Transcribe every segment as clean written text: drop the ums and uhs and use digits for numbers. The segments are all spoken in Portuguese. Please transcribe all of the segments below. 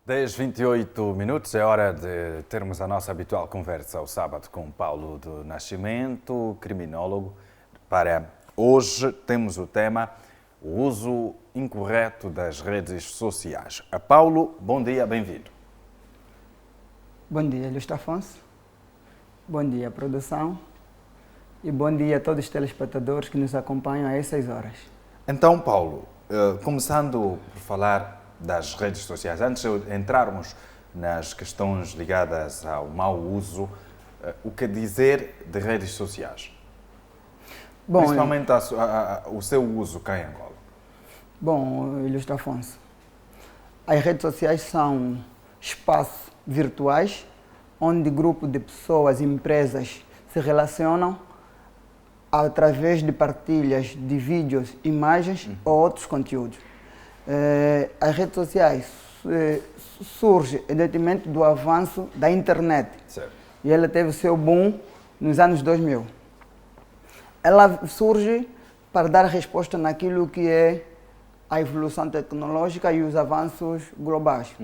10h28 minutos, é hora de termos a nossa habitual conversa ao sábado com Paulo do Nascimento, criminólogo. Para hoje temos o tema o uso incorreto das redes sociais. A Paulo, bom dia, bem-vindo. Bom dia, Luís Afonso. Bom dia, produção. E bom dia a todos os telespectadores que nos acompanham a essas horas. Então, Paulo, começando por falar das redes sociais, antes de entrarmos nas questões ligadas ao mau uso, o que dizer de redes sociais? Bom, principalmente o seu uso cá em Angola. Bom, Luís Afonso, as redes sociais são espaços virtuais onde grupos de pessoas e empresas se relacionam através de partilhas de vídeos, imagens ou outros conteúdos. As redes sociais surgem evidentemente do avanço da internet. Certo. E ela teve o seu boom nos anos 2000. Ela surge para dar resposta naquilo que é a evolução tecnológica e os avanços globais.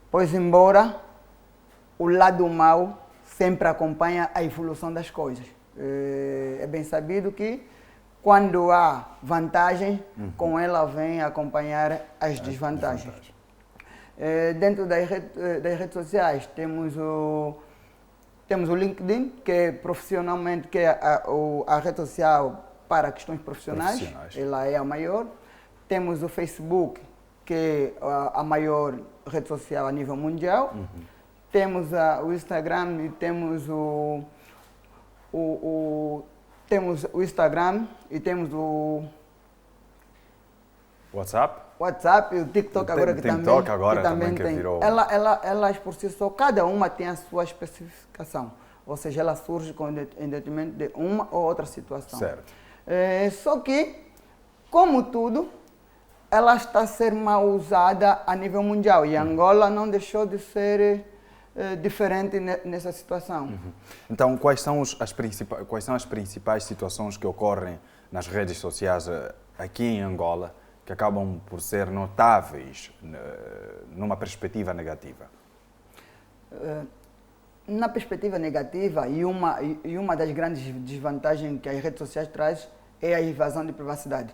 Pois, embora o lado mau sempre acompanha a evolução das coisas. É bem sabido que quando há vantagem, com ela vem acompanhar as desvantagens. Dentro das redes sociais temos o LinkedIn, que é profissionalmente que é a rede social para questões profissionais. Ela é a maior. Temos o Facebook, que é a maior rede social a nível mundial. Temos o Instagram e temos temos o Instagram e temos o WhatsApp e o TikTok agora que também tem. Virou... Elas por si só, cada uma tem a sua especificação. Ou seja, ela surge com detrimento de uma ou outra situação. Certo. Só que, como tudo, ela está a ser mal usada a nível mundial. E Angola não deixou de ser diferente nessa situação. Então, quais são as principais situações que ocorrem nas redes sociais aqui em Angola que acabam por ser notáveis numa perspectiva negativa? Na perspectiva negativa, e uma das grandes desvantagens que as redes sociais trazem é a invasão de privacidade.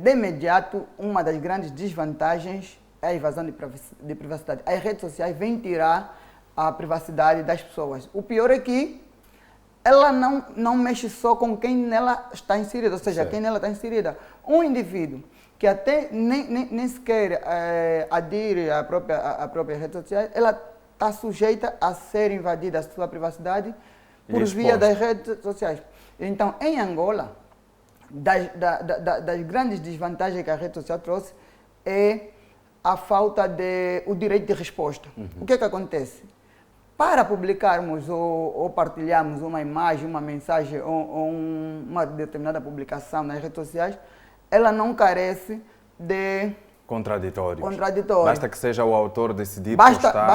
De imediato, uma das grandes desvantagens é a invasão de privacidade. As redes sociais vêm tirar a privacidade das pessoas. O pior é que ela não mexe só com quem nela está inserida, ou seja, quem nela está inserida. Um indivíduo que até nem sequer adere à própria rede social, ela está sujeita a ser invadida a sua privacidade por via das redes sociais. Então, em Angola, das grandes desvantagens que a rede social trouxe é a falta de o direito de resposta. O que é que acontece? Para publicarmos ou partilharmos uma imagem, uma mensagem ou uma determinada publicação nas redes sociais, ela não carece de contraditórios. Basta que seja o autor decidir postar.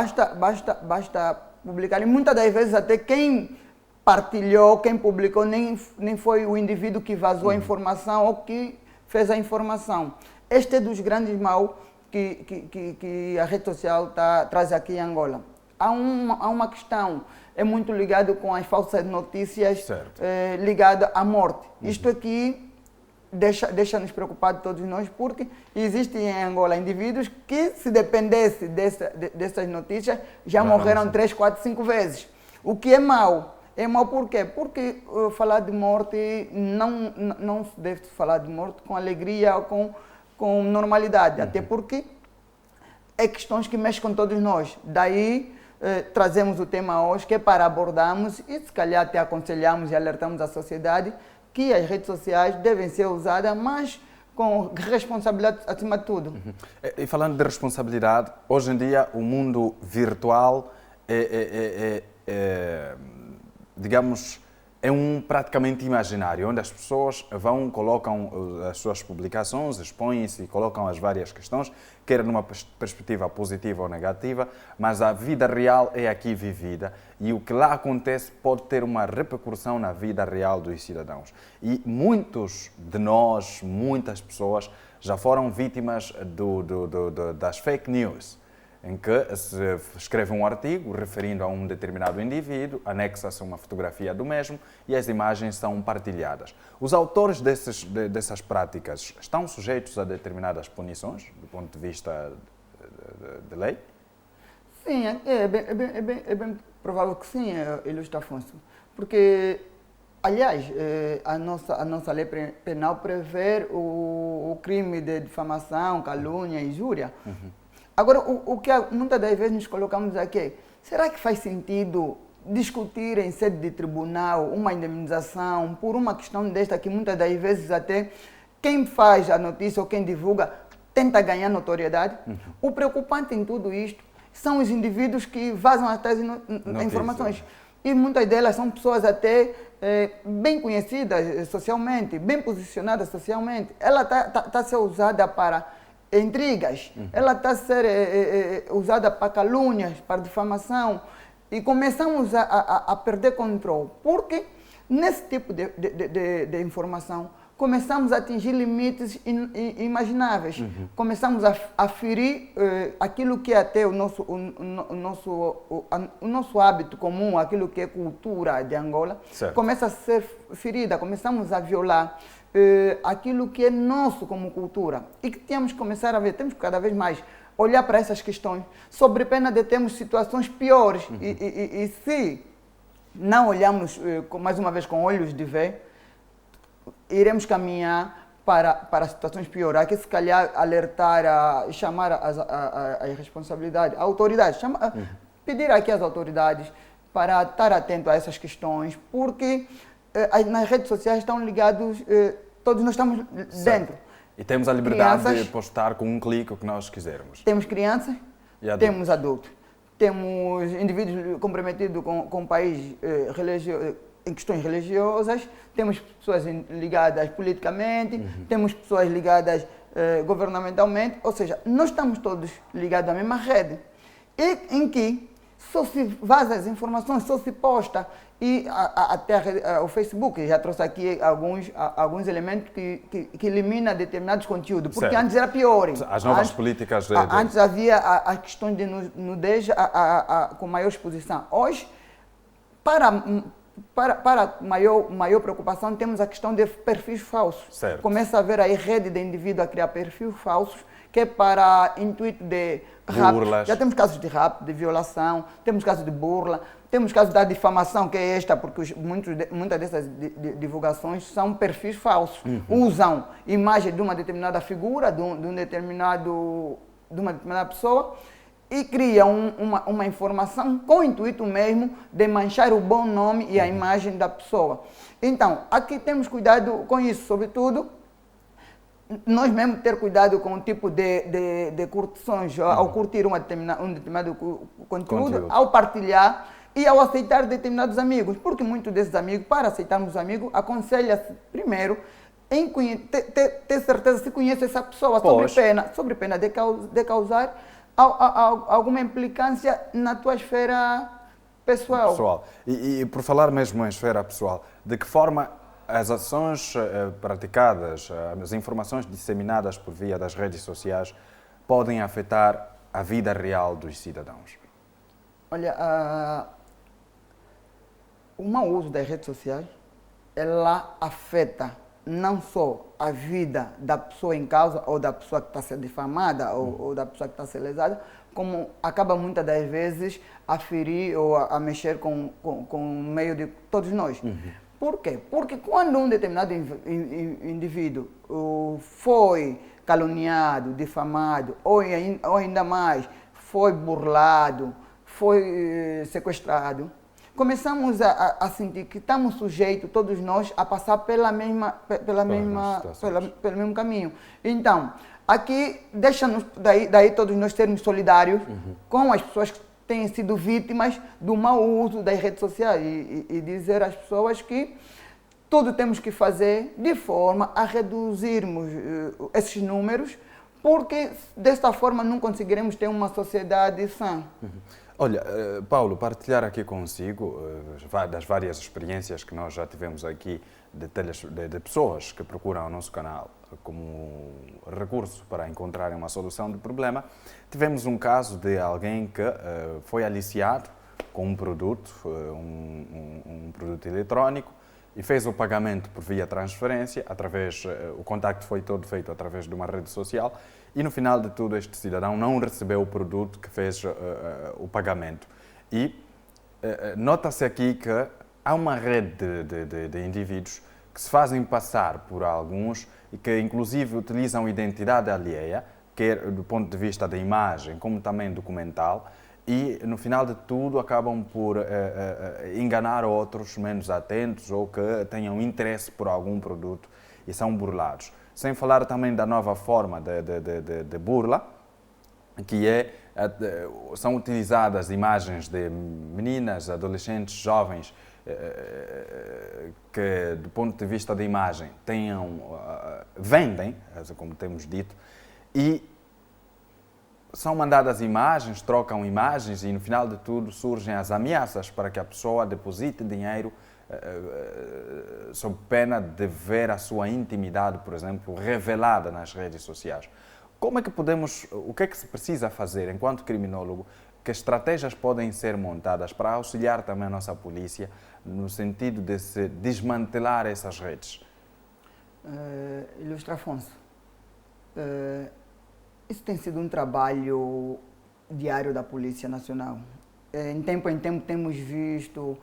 Basta publicar. E muitas das vezes até quem partilhou, quem publicou, nem foi o indivíduo que vazou a informação ou que fez a informação. Este é dos grandes mal que a rede social traz aqui em Angola. Há uma questão, é muito ligado com as falsas notícias ligadas à morte. Isto aqui deixa-nos preocupados todos nós, porque existem em Angola indivíduos que, se dependesse dessas notícias, já morreram 3, 4, 5 vezes. O que é mau. É mau por quê? Porque falar de morte, não se deve falar de morte com alegria ou com normalidade, até porque é questões que mexem com todos nós. Daí trazemos o tema hoje, que é para abordarmos e se calhar até aconselhamos e alertamos a sociedade que as redes sociais devem ser usadas, mas com responsabilidade acima de tudo. E falando de responsabilidade, hoje em dia o mundo virtual digamos, é um praticamente imaginário, onde as pessoas colocam as suas publicações, expõem-se e colocam as várias questões, quer numa perspectiva positiva ou negativa, mas a vida real é aqui vivida e o que lá acontece pode ter uma repercussão na vida real dos cidadãos. E muitos de nós, muitas pessoas, já foram vítimas das fake news, em que se escreve um artigo referindo a um determinado indivíduo, anexa-se uma fotografia do mesmo e as imagens são partilhadas. Os autores dessas práticas estão sujeitos a determinadas punições, do ponto de vista de lei? Sim, é bem provável que sim, Ilustre Afonso. Porque, aliás, a nossa lei penal prevê o crime de difamação, calúnia, injúria. Agora, o que muitas das vezes nos colocamos aqui é, será que faz sentido discutir em sede de tribunal uma indemnização por uma questão desta que muitas das vezes até quem faz a notícia ou quem divulga tenta ganhar notoriedade? O preocupante em tudo isto são os indivíduos que vazam as tais informações. E muitas delas são pessoas até bem conhecidas socialmente, bem posicionadas socialmente. Ela está a ser usada para intrigas, ela está a ser usada para calúnias, para difamação, e começamos a perder controle, porque nesse tipo de informação começamos a atingir limites inimagináveis, começamos a ferir aquilo que é até o nosso hábito comum, aquilo que é cultura de Angola, certo, começa a ser ferida, começamos a violar aquilo que é nosso como cultura e que temos que começar a ver, temos que cada vez mais olhar para essas questões, sobre pena de termos situações piores e se não olharmos mais uma vez com olhos de ver, iremos caminhar para situações piores. Aqui se calhar alertar, chamar a responsabilidade, a autoridade, pedir aqui às autoridades para estar atento a essas questões, porque nas redes sociais estão ligados, todos nós estamos dentro. E temos a liberdade de postar com um clique o que nós quisermos. Temos crianças, temos adultos, temos indivíduos comprometidos com o país em questões religiosas, temos pessoas ligadas politicamente, temos pessoas ligadas governamentalmente, ou seja, nós estamos todos ligados à mesma rede, e em que só se vaza as informações, só se posta, e até o Facebook já trouxe aqui alguns elementos que eliminam determinados conteúdos, porque certo, antes era pior. As novas políticas... Antes havia a questão de nudez com maior exposição. Hoje, para maior preocupação, temos a questão de perfis falsos. Certo. Começa a haver aí rede de indivíduos a criar perfis falsos, que é para intuito de rapto. Já temos casos de rapto, de violação, temos casos de burla, temos casos da difamação, que é esta, porque muitas dessas divulgações são perfis falsos. Usam imagem de uma determinada figura, de uma determinada pessoa, e criam uma informação com o intuito mesmo de manchar o bom nome e a imagem da pessoa. Então, aqui temos cuidado com isso, sobretudo, nós mesmos ter cuidado com o tipo de curtições, ao curtir um determinado conteúdo, ao partilhar e ao aceitar determinados amigos, porque muitos desses amigos, para aceitarmos amigos, aconselha-se primeiro em ter certeza se conhece essa pessoa, sobre pena de causar alguma implicância na tua esfera pessoal. E por falar mesmo em esfera pessoal, de que forma as ações praticadas, as informações disseminadas por via das redes sociais podem afetar a vida real dos cidadãos? Olha, o mau uso das redes sociais, ela afeta não só a vida da pessoa em causa, ou da pessoa que está a ser difamada, ou da pessoa que está a ser lesada, como acaba muitas das vezes a ferir ou a mexer com o meio de todos nós. Por quê? Porque quando um determinado indivíduo foi caluniado, difamado, ou ainda mais, foi burlado, foi sequestrado, começamos a sentir que estamos sujeitos, todos nós, a passar pelo mesmo caminho. Então, aqui, deixa-nos, daí todos nós sermos solidários com as pessoas que têm sido vítimas do mau uso das redes sociais e dizer às pessoas que tudo temos que fazer de forma a reduzirmos esses números, porque desta forma não conseguiremos ter uma sociedade sã. Olha, Paulo, partilhar aqui consigo das várias experiências que nós já tivemos aqui de pessoas que procuram o nosso canal como recurso para encontrarem uma solução de problema. Tivemos um caso de alguém que foi aliciado com um produto, um produto eletrónico, e fez o pagamento por via transferência, o contacto foi todo feito através de uma rede social, e no final de tudo este cidadão não recebeu o produto que fez o pagamento. E nota-se aqui que há uma rede de indivíduos que se fazem passar por alguns e que inclusive utilizam identidade alheia, quer do ponto de vista da imagem como também documental, e no final de tudo acabam por enganar outros menos atentos ou que tenham interesse por algum produto e são burlados. Sem falar também da nova forma de burla, que são utilizadas imagens de meninas, adolescentes, jovens, que do ponto de vista da imagem vendem, como temos dito, e são mandadas imagens, trocam imagens e no final de tudo surgem as ameaças para que a pessoa deposite dinheiro sob pena de ver a sua intimidade, por exemplo, revelada nas redes sociais. O que é que se precisa fazer enquanto criminólogo? Que estratégias podem ser montadas para auxiliar também a nossa polícia no sentido de se desmantelar essas redes? Ilustre Afonso, isso tem sido um trabalho diário da Polícia Nacional. Em tempo temos visto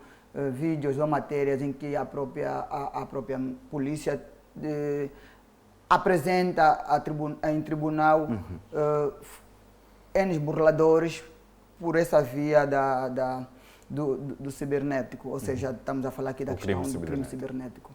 vídeos ou matérias em que a própria polícia apresenta em tribunal N burladores por essa via do cibernético, ou seja, estamos a falar aqui da questão do crime cibernético.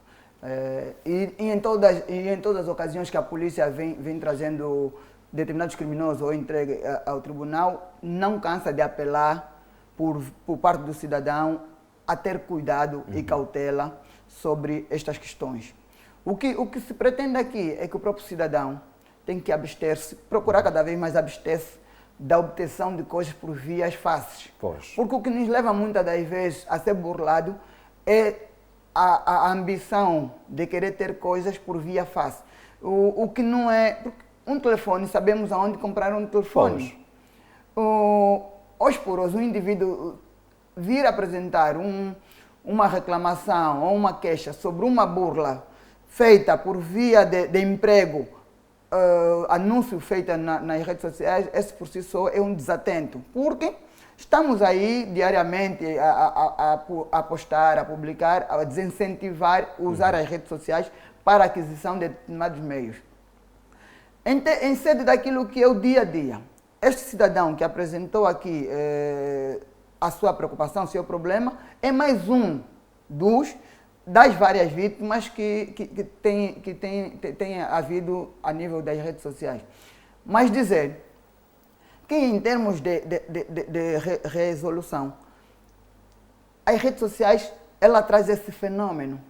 E em todas as ocasiões que a polícia vem trazendo determinados criminosos ou entregue ao tribunal, não cansa de apelar por parte do cidadão a ter cuidado e cautela sobre estas questões. O que se pretende aqui é que o próprio cidadão tem que abster-se, procurar cada vez mais abster-se da obtenção de coisas por vias fáceis. Porque o que nos leva muitas das vezes a ser burlado é a ambição de querer ter coisas por via fácil. O que não é... Um telefone, sabemos aonde comprar um telefone. Hoje por hoje, um indivíduo vir apresentar uma reclamação ou uma queixa sobre uma burla feita por via de emprego, anúncio feito nas redes sociais, esse por si só é um desatento. Porque estamos aí diariamente a postar, a publicar, a desincentivar, usar as redes sociais para a aquisição de determinados meios. Em sede daquilo que é o dia a dia, este cidadão que apresentou aqui a sua preocupação, o seu problema, é mais um das várias vítimas que tem havido a nível das redes sociais. Mas dizer que em termos de resolução, as redes sociais, ela traz esse fenômeno.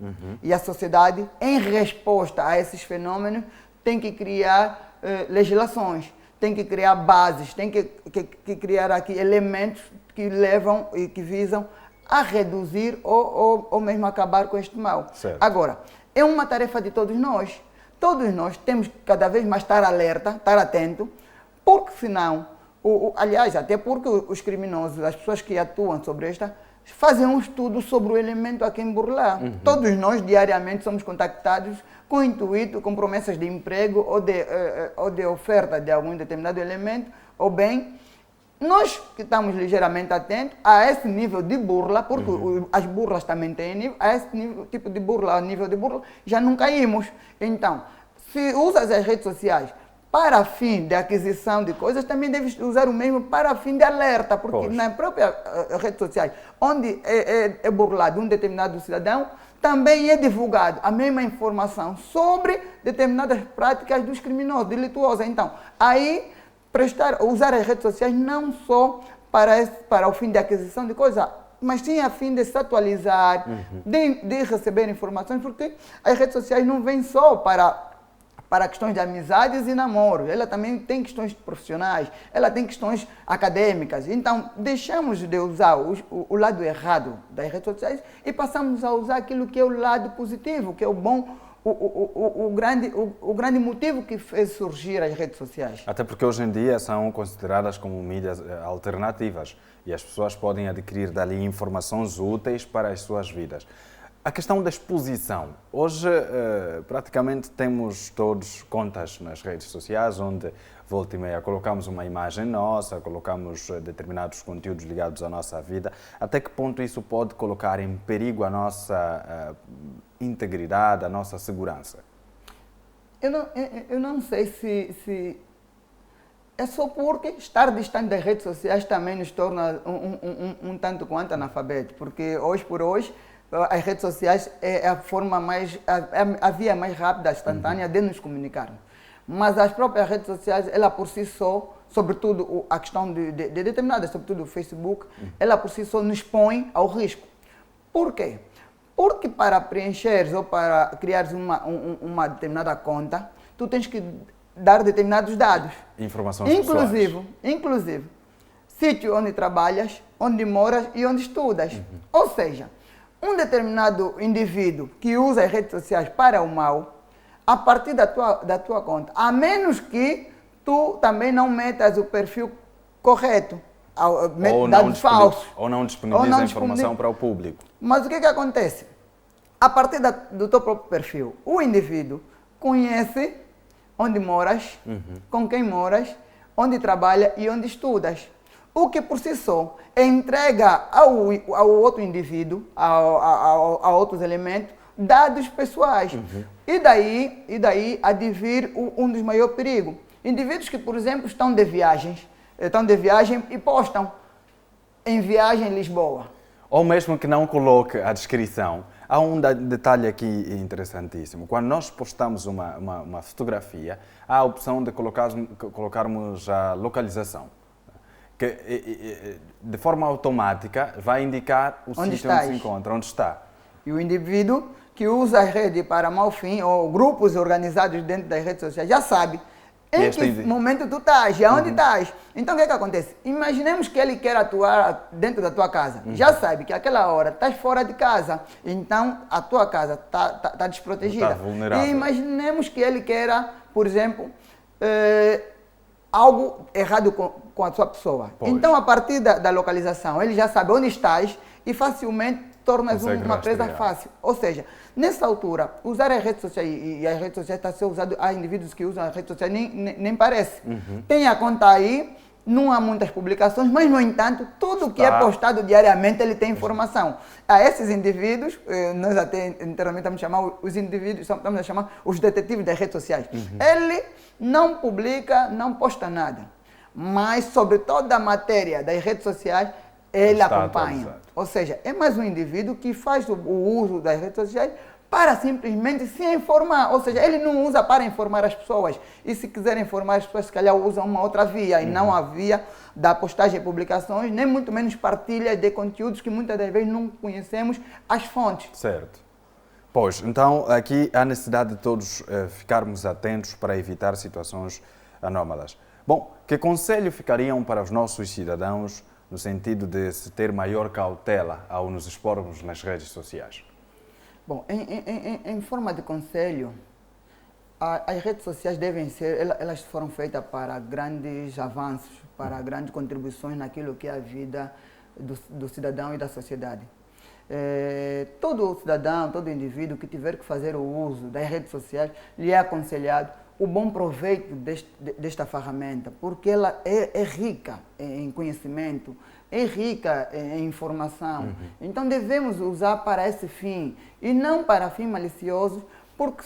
E a sociedade, em resposta a esses fenômenos, tem que criar legislações, tem que criar bases, tem que criar aqui elementos que levam e que visam a reduzir ou mesmo acabar com este mal. Certo. Agora, é uma tarefa de todos nós. Todos nós temos que cada vez mais estar alerta, estar atento, porque senão, aliás, até porque os criminosos, as pessoas que atuam sobre esta, fazem um estudo sobre o elemento a quem burlar. Todos nós, diariamente, somos contactados com intuito, com promessas de emprego ou de oferta de algum determinado elemento, ou bem, nós que estamos ligeiramente atentos a esse nível de burla, porque as burlas também têm nível, a esse tipo de burla, a nível de burla, já não caímos. Então, se usas as redes sociais para fim de aquisição de coisas, também deves usar o mesmo para fim de alerta, porque na própria rede social, onde é burlado um determinado cidadão, também é divulgado a mesma informação sobre determinadas práticas dos criminosos, delituosos. Então, aí, usar as redes sociais não só para o fim de aquisição de coisa, mas sim a fim de se atualizar, de receber informações, porque as redes sociais não vêm só para questões de amizades e namoro, ela também tem questões profissionais, ela tem questões acadêmicas. Então, deixamos de usar o lado errado das redes sociais e passamos a usar aquilo que é o lado positivo, que é o bom, o grande motivo que fez surgir as redes sociais. Até porque hoje em dia são consideradas como mídias alternativas e as pessoas podem adquirir dali informações úteis para as suas vidas. A questão da exposição. Hoje, praticamente, temos todos contas nas redes sociais, onde, volta e meia, colocamos uma imagem nossa, colocamos determinados conteúdos ligados à nossa vida. Até que ponto isso pode colocar em perigo a nossa integridade, a nossa segurança? Eu não sei se é só porque estar distante das redes sociais também nos torna um tanto quanto analfabeto, porque hoje por hoje as redes sociais é a forma a via mais rápida, instantânea de nos comunicarmos. Mas as próprias redes sociais, ela por si só, sobretudo a questão de determinadas, sobretudo o Facebook, ela por si só nos põe ao risco. Por quê? Porque para preencheres ou para criares uma determinada conta, tu tens que dar determinados dados. Informações pessoais. Inclusive, sítio onde trabalhas, onde moras e onde estudas. Ou seja, um determinado indivíduo que usa as redes sociais para o mal, a partir da tua conta, a menos que tu também não metas o perfil correto, dados falsos. Ou não disponibiliza a informação para o público. Mas o que acontece? A partir do teu próprio perfil, o indivíduo conhece onde moras, com quem moras, onde trabalha e onde estudas. O que por si só entrega ao outro indivíduo, a outros elementos, dados pessoais. E daí advir um dos maiores perigos. Indivíduos que, por exemplo, estão de viagem e postam em viagem em Lisboa. Ou mesmo que não coloque a descrição. Há um detalhe aqui interessantíssimo. Quando nós postamos uma fotografia, há a opção de colocarmos a localização, que de forma automática vai indicar o sítio onde se encontra, onde está. E o indivíduo que usa as redes para mau fim, ou grupos organizados dentro das redes sociais, já sabe em que momento tu estás e aonde estás. Então o que acontece? Imaginemos que ele quer atuar dentro da tua casa. Já sabe que àquela hora estás fora de casa, então a tua casa está desprotegida. Está vulnerável. E imaginemos que ele queira, por exemplo, algo errado com a sua pessoa. Pois. Então, a partir da localização, ele já sabe onde estás e facilmente tornas uma presa fácil. Ou seja, nessa altura, usar as redes sociais, e as redes sociais estão a ser usadas, há indivíduos que usam as redes sociais, nem parece. Tem a conta aí, não há muitas publicações, mas, no entanto, tudo que é postado diariamente, ele tem informação. A esses indivíduos, nós até internamente estamos a chamar os indivíduos, estamos a chamar os detetives das redes sociais. Ele não publica, não posta nada, mas sobre toda a matéria das redes sociais, ele acompanha. Atualizado. Ou seja, é mais um indivíduo que faz o uso das redes sociais para simplesmente se informar. Ou seja, ele não usa para informar as pessoas. E se quiser informar as pessoas, se calhar usa uma outra via, e não a via da postagem e publicações, nem muito menos partilha de conteúdos que muitas das vezes não conhecemos as fontes. Certo. Pois, então aqui há necessidade de todos ficarmos atentos para evitar situações anómalas. Bom, que conselho ficariam para os nossos cidadãos no sentido de se ter maior cautela ao nos expormos nas redes sociais? Bom, em forma de conselho, as redes sociais devem ser, elas foram feitas para grandes avanços, para grandes contribuições naquilo que é a vida do cidadão e da sociedade. Todo cidadão, todo indivíduo que tiver que fazer o uso das redes sociais, lhe é aconselhado o bom proveito desta ferramenta, porque ela é rica em conhecimento, é rica em informação. Então devemos usar para esse fim e não para fins maliciosos, porque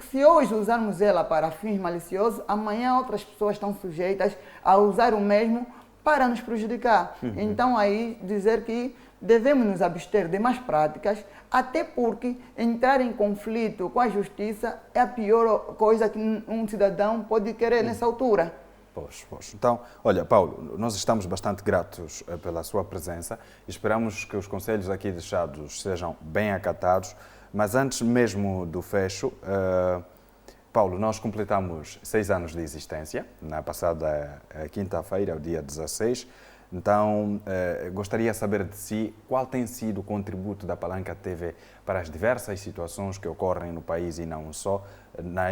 se hoje usarmos ela para fins maliciosos, amanhã outras pessoas estão sujeitas a usar o mesmo para nos prejudicar. Então aí dizer que devemos nos abster de más práticas, até porque entrar em conflito com a justiça é a pior coisa que um cidadão pode querer nessa altura. Pois. Então, olha, Paulo, nós estamos bastante gratos pela sua presença e esperamos que os conselhos aqui deixados sejam bem acatados, mas antes mesmo do fecho, Paulo, nós completamos 6 anos de existência, na passada quinta-feira, o dia 16. Então, gostaria de saber de si qual tem sido o contributo da Palanca TV para as diversas situações que ocorrem no país e não só, na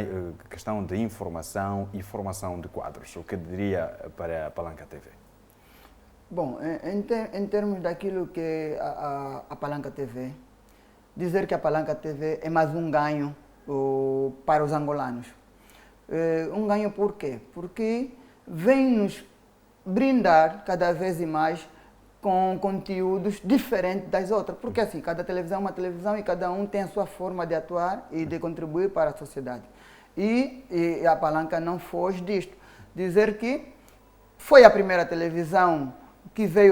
questão de informação e formação de quadros. O que diria para a Palanca TV? Bom, em termos daquilo que é a Palanca TV, dizer que a Palanca TV é mais um ganho para os angolanos. Um ganho por quê? Porque vem nos brindar cada vez mais com conteúdos diferentes das outras. Porque assim, cada televisão é uma televisão e cada um tem a sua forma de atuar e de contribuir para a sociedade. E a Palanca não foge disto. Dizer que foi a primeira televisão que vem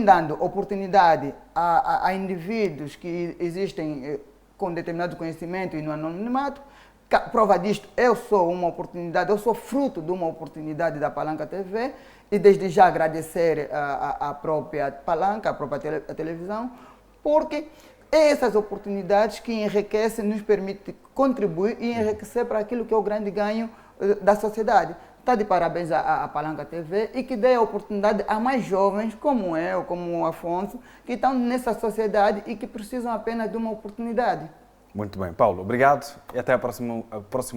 dando oportunidade a indivíduos que existem com determinado conhecimento e no anonimato. Prova disto, eu sou fruto de uma oportunidade da Palanca TV e desde já agradecer a própria Palanca, a própria televisão, porque é essas oportunidades que enriquecem, nos permite contribuir e enriquecer para aquilo que é o grande ganho da sociedade. Está de parabéns à Palanca TV e que dê a oportunidade a mais jovens como eu, como o Afonso, que estão nessa sociedade e que precisam apenas de uma oportunidade. Muito bem, Paulo, obrigado e até ao próximo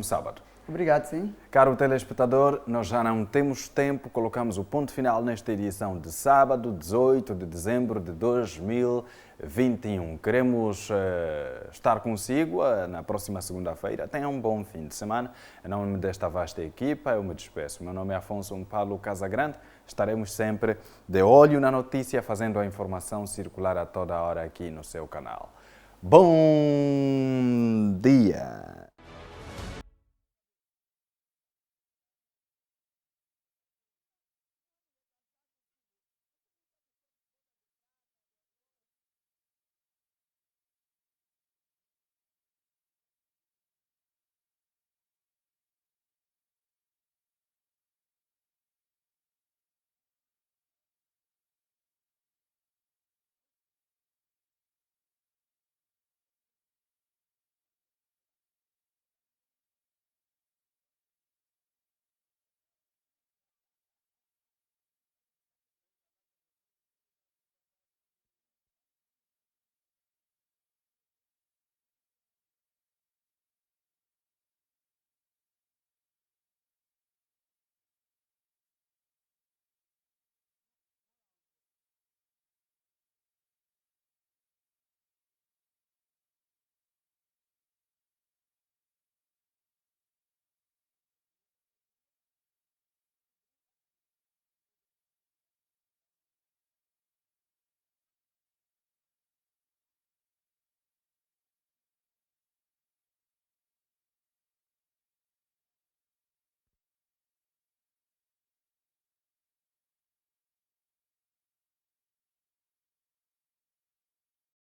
sábado. Obrigado, sim. Caro telespectador, nós já não temos tempo, colocamos o ponto final nesta edição de sábado, 18 de dezembro de 2021. Queremos estar consigo na próxima segunda-feira. Tenha um bom fim de semana. Em nome desta vasta equipa, eu me despeço. Meu nome é Afonso Paulo Casagrande. Estaremos sempre de olho na notícia, fazendo a informação circular a toda hora aqui no seu canal. Bom dia!